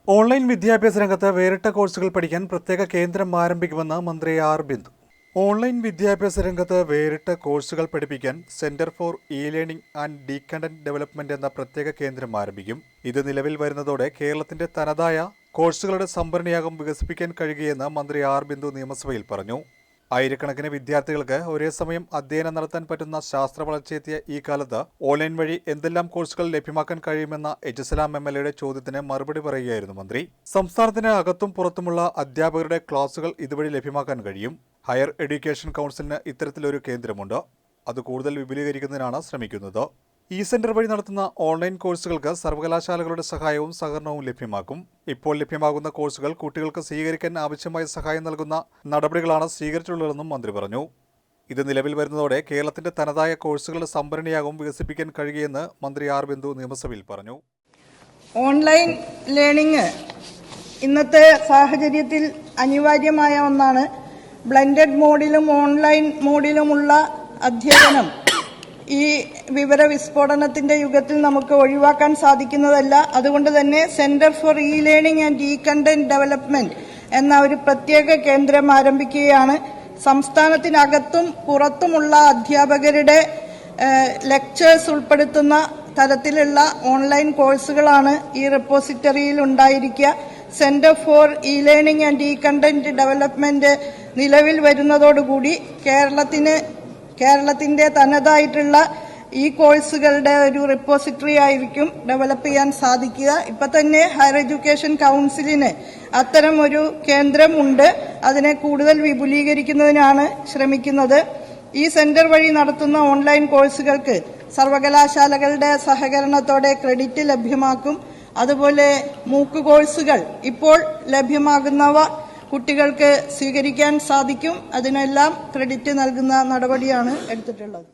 Online വിദ്യാഭ്യാസ രംഗത്ത് വേറിട്ട കോഴ്സുകൾ പഠിക്കാൻ പ്രത്യേക കേന്ദ്രം ആരംഭിക്കുമെന്ന് മന്ത്രി ആർ ബിന്ദു. ഓൺലൈൻ വിദ്യാഭ്യാസ രംഗത്ത് വേറിട്ട കോഴ്സുകൾ പഠിപ്പിക്കാൻ centre for e-learning and e-content development എന്ന പ്രത്യേക കേന്ദ്രം ആരംഭിക്കും. ഇത് നിലവിൽ വരുന്നതോടെ കേരളത്തിന്റെ തനതായ കോഴ്സുകളുടെ സംഭരണിയാകും വികസിപ്പിക്കാൻ കഴിയുകയെന്ന് മന്ത്രി ആർ ബിന്ദു നിയമസഭയിൽ പറഞ്ഞു. ആയിരക്കണക്കിന് വിദ്യാർത്ഥികൾക്ക് ഒരേ സമയം അധ്യയനം നടത്താൻ പറ്റുന്ന ശാസ്ത്ര വളർച്ചയെത്തിയ ഈ കാലത്ത് ഓൺലൈൻ വഴി എന്തെല്ലാം കോഴ്സുകൾ ലഭ്യമാക്കാൻ കഴിയുമെന്ന എജസലാം എംഎൽഎയുടെ ചോദ്യത്തിന് മറുപടി പറയുകയായിരുന്നു മന്ത്രി. സംസ്ഥാനത്തിന് അകത്തും പുറത്തുമുള്ള അധ്യാപകരുടെ ക്ലാസുകൾ ഇതുവഴി ലഭ്യമാക്കാൻ കഴിയും. ഹയർ എഡ്യൂക്കേഷൻ കൗൺസിലിന് ഇത്തരത്തിലൊരു കേന്ദ്രമുണ്ട്. അത് കൂടുതൽ വിപുലീകരിക്കുന്നതിനാണ് ശ്രമിക്കുന്നത്. ഈ സെന്റർ വഴി നടത്തുന്ന ഓൺലൈൻ കോഴ്സുകൾക്ക് സർവകലാശാലകളുടെ സഹായവും സഹകരണവും ലഭ്യമാക്കും. ഇപ്പോൾ ലഭ്യമാകുന്ന കോഴ്സുകൾ കുട്ടികൾക്ക് സ്വീകരിക്കാൻ ആവശ്യമായ സഹായം നൽകുന്ന നടപടികളാണ് സ്വീകരിച്ചിട്ടുള്ളതെന്നും മന്ത്രി പറഞ്ഞു. ഇത് നിലവിൽ വരുന്നതോടെ കേരളത്തിന്റെ തനതായ കോഴ്സുകളുടെ സംഭരണിയാകും വികസിപ്പിക്കാൻ കഴിയുമെന്ന് മന്ത്രി ആർ ബിന്ദു നിയമസഭയിൽ പറഞ്ഞു. ഓൺലൈൻ ലേണിംഗ് ഇന്നത്തെ സാഹചര്യത്തിൽ അനിവാര്യമായ ഒന്നാണ്. ബ്ലെൻഡഡ് മോഡിലും ഓൺലൈൻ മോഡിലുമുള്ള അധ്യയനം ഈ വിവരവിസ്ഫോടനത്തിന്റെ യുഗത്തിൽ നമുക്ക് ഒഴിവാക്കാൻ സാധിക്കുന്നതല്ല. അതുകൊണ്ട് തന്നെ centre for e-learning and e-content development എന്ന ഒരു പ്രത്യേക കേന്ദ്രം ആരംഭിക്കുകയാണ്. സംസ്ഥാനത്തിനകത്തും പുറത്തുമുള്ള അധ്യാപകരുടെ ലെക്ചേഴ്സ് ഉൾപ്പെടുത്തുന്ന തരത്തിലുള്ള ഓൺലൈൻ കോഴ്സുകളാണ് ഈ റിപ്പോസിറ്ററിയിൽ ഉണ്ടായിരിക്കുക. Centre for e-learning and e-content development നിലവിൽ വരുന്നതോടുകൂടി കേരളത്തിന്റെ തനതായിട്ടുള്ള ഈ കോഴ്സുകളുടെ ഒരു റിപ്പോസിറ്ററി ആയിരിക്കും ഡെവലപ്പ് ചെയ്യാൻ സാധിക്കുക. ഇപ്പൊ തന്നെ ഹയർ എഡ്യൂക്കേഷൻ കൗൺസിലിന് അത്തരം ഒരു കേന്ദ്രമുണ്ട്. അതിനെ കൂടുതൽ വിപുലീകരിക്കുന്നതിനാണ് ശ്രമിക്കുന്നത്. ഈ സെന്റർ വഴി നടത്തുന്ന ഓൺലൈൻ കോഴ്സുകൾക്ക് സർവകലാശാലകളുടെ സഹകരണത്തോടെ ക്രെഡിറ്റ് ലഭ്യമാക്കും. അതുപോലെ മൂക്ക് കോഴ്സുകൾ ഇപ്പോൾ ലഭ്യമാകുന്നവ കുട്ടികൾക്ക് സ്വീകരിക്കാൻ സാധിക്കും. അതിനെല്ലാം ക്രെഡിറ്റ് നൽകുന്ന നടപടിയാണ് എടുത്തിട്ടുള്ളത്.